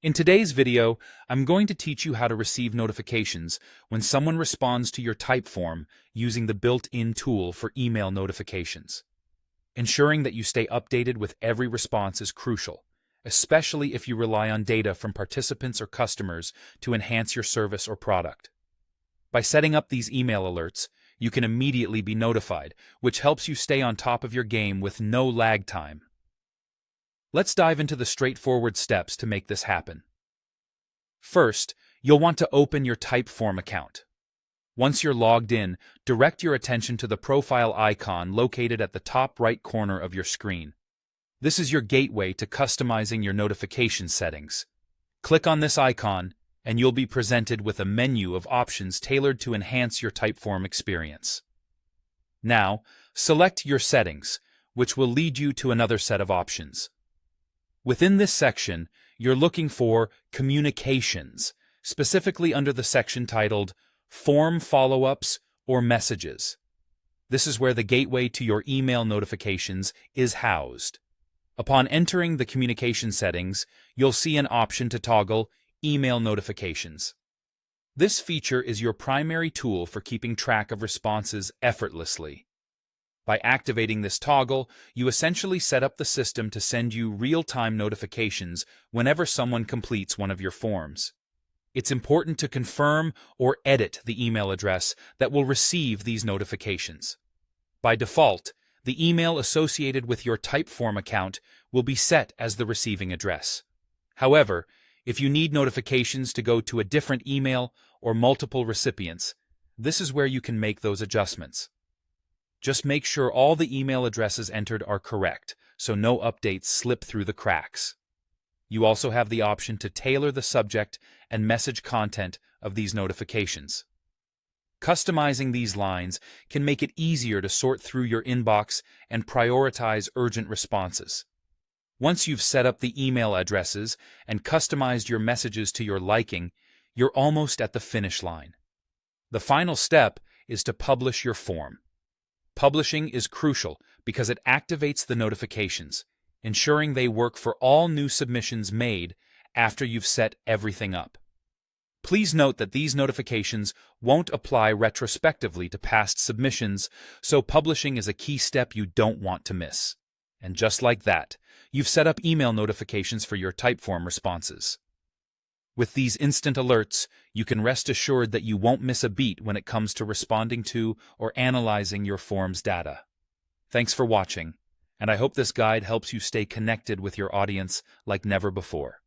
In today's video, I'm going to teach you how to receive notifications when someone responds to your Typeform using the built-in tool for email notifications. Ensuring that you stay updated with every response is crucial, especially if you rely on data from participants or customers to enhance your service or product. By setting up these email alerts, you can immediately be notified, which helps you stay on top of your game with no lag time. Let's dive into the straightforward steps to make this happen. First, you'll want to open your Typeform account. Once you're logged in, direct your attention to the profile icon located at the top right corner of your screen. This is your gateway to customizing your notification settings. Click on this icon, and you'll be presented with a menu of options tailored to enhance your Typeform experience. Now, select your settings, which will lead you to another set of options. Within this section, you're looking for Communications, specifically under the section titled Form Follow-ups or Messages. This is where the gateway to your email notifications is housed. Upon entering the communication settings, you'll see an option to toggle Email Notifications. This feature is your primary tool for keeping track of responses effortlessly. By activating this toggle, you essentially set up the system to send you real-time notifications whenever someone completes one of your forms. It's important to confirm or edit the email address that will receive these notifications. By default, the email associated with your Typeform account will be set as the receiving address. However, if you need notifications to go to a different email or multiple recipients, this is where you can make those adjustments. Just make sure all the email addresses entered are correct, so no updates slip through the cracks. You also have the option to tailor the subject and message content of these notifications. Customizing these lines can make it easier to sort through your inbox and prioritize urgent responses. Once you've set up the email addresses and customized your messages to your liking, you're almost at the finish line. The final step is to publish your form. Publishing is crucial because it activates the notifications, ensuring they work for all new submissions made after you've set everything up. Please note that these notifications won't apply retrospectively to past submissions, so publishing is a key step you don't want to miss. And just like that, you've set up email notifications for your Typeform responses. With these instant alerts, you can rest assured that you won't miss a beat when it comes to responding to or analyzing your form's data. Thanks for watching, and I hope this guide helps you stay connected with your audience like never before.